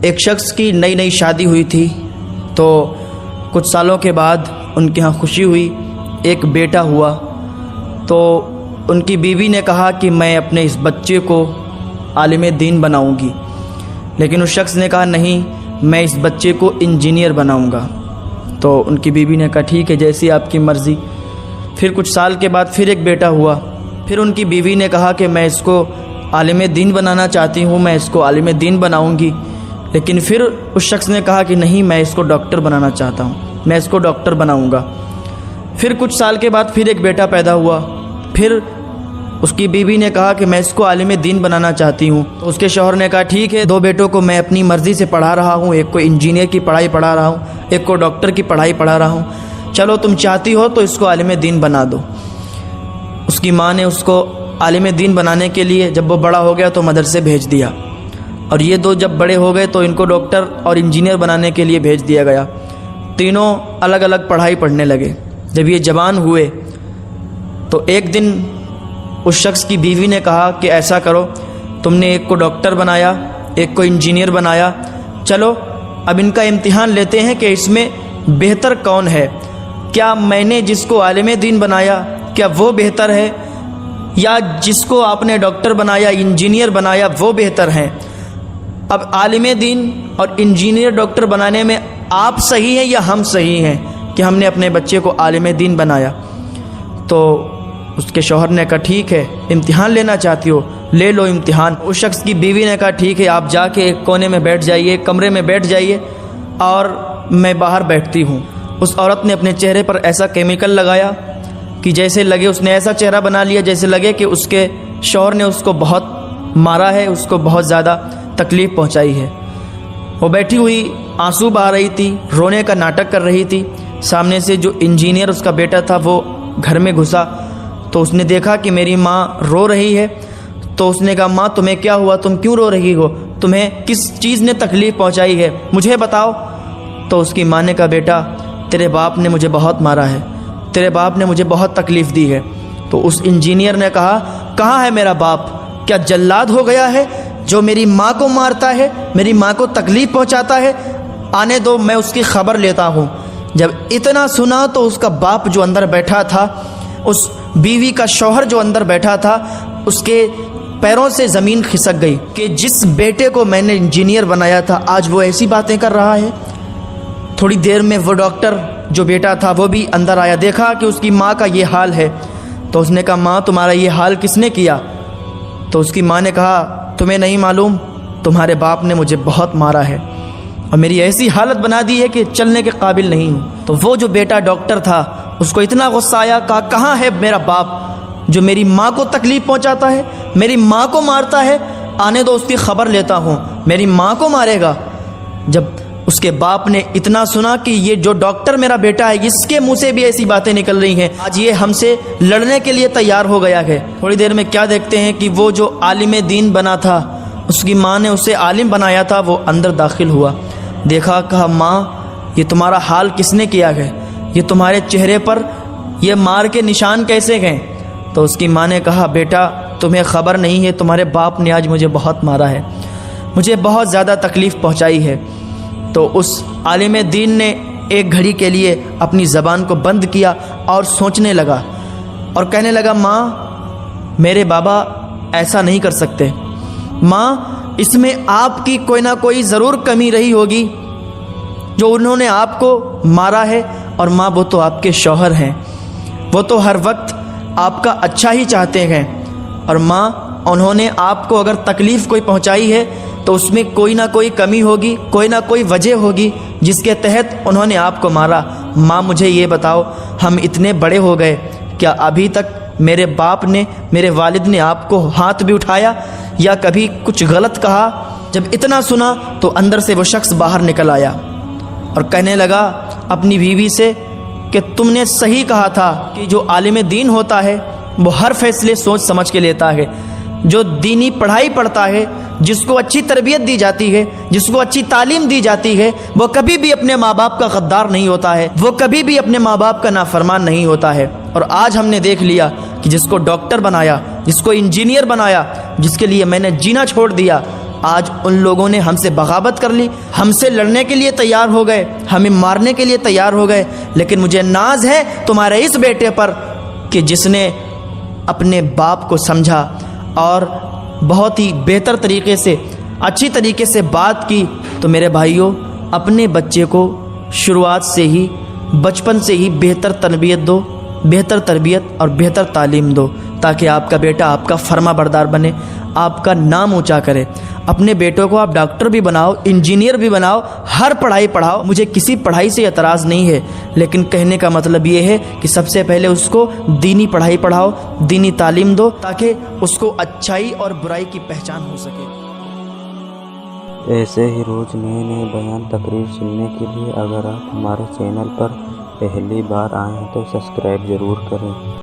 ایک شخص کی نئی نئی شادی ہوئی تھی، تو کچھ سالوں کے بعد ان کے ہاں خوشی ہوئی، ایک بیٹا ہوا۔ تو ان کی بیوی نے کہا کہ میں اپنے اس بچے کو عالم دین بناؤں گی، لیکن اس شخص نے کہا نہیں، میں اس بچے کو انجینئر بناؤں گا۔ تو ان کی بیوی نے کہا ٹھیک ہے، جیسی آپ کی مرضی۔ پھر کچھ سال کے بعد پھر ایک بیٹا ہوا، پھر ان کی بیوی نے کہا کہ میں اس کو عالم دین بنانا چاہتی ہوں، میں اس کو عالم دین بناؤں گی، لیکن پھر اس شخص نے کہا کہ نہیں، میں اس کو ڈاکٹر بنانا چاہتا ہوں، میں اس کو ڈاکٹر بناؤں گا۔ پھر کچھ سال کے بعد پھر ایک بیٹا پیدا ہوا، پھر اس کی بیوی نے کہا کہ میں اس کو عالم دین بنانا چاہتی ہوں۔ تو اس کے شوہر نے کہا ٹھیک ہے، دو بیٹوں کو میں اپنی مرضی سے پڑھا رہا ہوں، ایک کو انجینئر کی پڑھائی پڑھا رہا ہوں، ایک کو ڈاکٹر کی پڑھائی پڑھا رہا ہوں، چلو تم چاہتی ہو تو اس کو عالم دین بنا دو۔ اس کی ماں نے اس کو عالم دین بنانے کے لیے جب وہ بڑا ہو گیا تو مدرسے بھیج دیا، اور یہ دو جب بڑے ہو گئے تو ان کو ڈاکٹر اور انجینئر بنانے کے لیے بھیج دیا گیا۔ تینوں الگ الگ پڑھائی پڑھنے لگے۔ جب یہ جوان ہوئے تو ایک دن اس شخص کی بیوی نے کہا کہ ایسا کرو، تم نے ایک کو ڈاکٹر بنایا، ایک کو انجینئر بنایا، چلو اب ان کا امتحان لیتے ہیں کہ اس میں بہتر کون ہے، کیا میں نے جس کو عالم دین بنایا کیا وہ بہتر ہے، یا جس کو آپ نے ڈاکٹر بنایا انجینئر بنایا وہ بہتر ہیں۔ اب عالم دین اور انجینئر ڈاکٹر بنانے میں آپ صحیح ہیں یا ہم صحیح ہیں کہ ہم نے اپنے بچے کو عالم دین بنایا؟ تو اس کے شوہر نے کہا ٹھیک ہے، امتحان لینا چاہتی ہو لے لو امتحان۔ اس شخص کی بیوی نے کہا ٹھیک ہے، آپ جا کے ایک کونے میں بیٹھ جائیے، کمرے میں بیٹھ جائیے، اور میں باہر بیٹھتی ہوں۔ اس عورت نے اپنے چہرے پر ایسا کیمیکل لگایا کہ جیسے لگے، اس نے ایسا چہرہ بنا لیا جیسے لگے کہ اس کے شوہر نے اس کو بہت مارا ہے، اس کو بہت زیادہ تکلیف پہنچائی ہے۔ وہ بیٹھی ہوئی آنسو بہا رہی تھی، رونے کا ناٹک کر رہی تھی۔ سامنے سے جو انجینئر اس کا بیٹا تھا وہ گھر میں گھسا، تو اس نے دیکھا کہ میری ماں رو رہی ہے، تو اس نے کہا ماں تمہیں کیا ہوا، تم کیوں رو رہی ہو، تمہیں کس چیز نے تکلیف پہنچائی ہے، مجھے بتاؤ۔ تو اس کی ماں نے کہا بیٹا تیرے باپ نے مجھے بہت مارا ہے، تیرے باپ نے مجھے بہت تکلیف دی ہے۔ تو اس انجینئر نے کہا کہاں ہے میرا باپ، کیا جلاد ہو گیا ہے جو میری ماں کو مارتا ہے، میری ماں کو تکلیف پہنچاتا ہے، آنے دو میں اس کی خبر لیتا ہوں۔ جب اتنا سنا تو اس کا باپ جو اندر بیٹھا تھا، اس بیوی کا شوہر جو اندر بیٹھا تھا، اس کے پیروں سے زمین کھسک گئی کہ جس بیٹے کو میں نے انجینئر بنایا تھا آج وہ ایسی باتیں کر رہا ہے۔ تھوڑی دیر میں وہ ڈاکٹر جو بیٹا تھا وہ بھی اندر آیا، دیکھا کہ اس کی ماں کا یہ حال ہے، تو اس نے کہا ماں تمہارا یہ حال کس نے کیا؟ تو اس کی ماں نے کہا تمہیں نہیں معلوم، تمہارے باپ نے مجھے بہت مارا ہے اور میری ایسی حالت بنا دی ہے کہ چلنے کے قابل نہیں ہوں۔ تو وہ جو بیٹا ڈاکٹر تھا اس کو اتنا غصہ آیا، کہا کہاں ہے میرا باپ جو میری ماں کو تکلیف پہنچاتا ہے، میری ماں کو مارتا ہے، آنے دو اس کی خبر لیتا ہوں، میری ماں کو مارے گا۔ جب اس کے باپ نے اتنا سنا کہ یہ جو ڈاکٹر میرا بیٹا ہے اس کے منہ سے بھی ایسی باتیں نکل رہی ہیں، آج یہ ہم سے لڑنے کے لیے تیار ہو گیا ہے۔ تھوڑی دیر میں کیا دیکھتے ہیں کہ وہ جو عالم دین بنا تھا، اس کی ماں نے اسے عالم بنایا تھا، وہ اندر داخل ہوا، دیکھا، کہا ماں یہ تمہارا حال کس نے کیا ہے، یہ تمہارے چہرے پر یہ مار کے نشان کیسے گئے؟ تو اس کی ماں نے کہا بیٹا تمہیں خبر نہیں ہے، تمہارے باپ نے آج مجھے بہت مارا ہے، مجھے بہت زیادہ تکلیف پہنچائی ہے۔ تو اس عالم دین نے ایک گھڑی کے لیے اپنی زبان کو بند کیا اور سوچنے لگا اور کہنے لگا ماں میرے بابا ایسا نہیں کر سکتے، ماں اس میں آپ کی کوئی نہ کوئی ضرور کمی رہی ہوگی جو انہوں نے آپ کو مارا ہے، اور ماں وہ تو آپ کے شوہر ہیں، وہ تو ہر وقت آپ کا اچھا ہی چاہتے ہیں، اور ماں انہوں نے آپ کو اگر تکلیف کوئی پہنچائی ہے تو اس میں کوئی نہ کوئی کمی ہوگی، کوئی نہ کوئی وجہ ہوگی جس کے تحت انہوں نے آپ کو مارا۔ ماں مجھے یہ بتاؤ ہم اتنے بڑے ہو گئے، کیا ابھی تک میرے باپ نے، میرے والد نے آپ کو ہاتھ بھی اٹھایا یا کبھی کچھ غلط کہا؟ جب اتنا سنا تو اندر سے وہ شخص باہر نکل آیا اور کہنے لگا اپنی بیوی سے کہ تم نے صحیح کہا تھا کہ جو عالم دین ہوتا ہے وہ ہر فیصلے سوچ سمجھ کے لیتا ہے، جو دینی پڑھائی پڑھتا ہے، جس کو اچھی تربیت دی جاتی ہے، جس کو اچھی تعلیم دی جاتی ہے، وہ کبھی بھی اپنے ماں باپ کا غدار نہیں ہوتا ہے، وہ کبھی بھی اپنے ماں باپ کا نافرمان نہیں ہوتا ہے۔ اور آج ہم نے دیکھ لیا کہ جس کو ڈاکٹر بنایا، جس کو انجینئر بنایا، جس کے لیے میں نے جینا چھوڑ دیا، آج ان لوگوں نے ہم سے بغاوت کر لی، ہم سے لڑنے کے لیے تیار ہو گئے، ہمیں مارنے کے لیے تیار ہو گئے، لیکن مجھے ناز ہے تمہارے اس بیٹے پر کہ جس نے اپنے باپ کو سمجھا اور بہت ہی بہتر طریقے سے، اچھی طریقے سے بات کی۔ تو میرے بھائیوں، اپنے بچے کو شروعات سے ہی، بچپن سے ہی بہتر تربیت دو، بہتر تربیت اور بہتر تعلیم دو، تاکہ آپ کا بیٹا آپ کا فرما بردار بنے، آپ کا نام اونچا کرے۔ اپنے بیٹوں کو آپ ڈاکٹر بھی بناؤ، انجینئر بھی بناؤ، ہر پڑھائی پڑھاؤ، مجھے کسی پڑھائی سے اعتراض نہیں ہے، لیکن کہنے کا مطلب یہ ہے کہ سب سے پہلے اس کو دینی پڑھائی پڑھاؤ، دینی تعلیم دو، تاکہ اس کو اچھائی اور برائی کی پہچان ہو سکے۔ ایسے ہی روز نئے نئے بیان تقریر سننے کے لیے اگر آپ ہمارے چینل پر پہلی بار آئے ہیں تو سبسکرائب ضرور کریں۔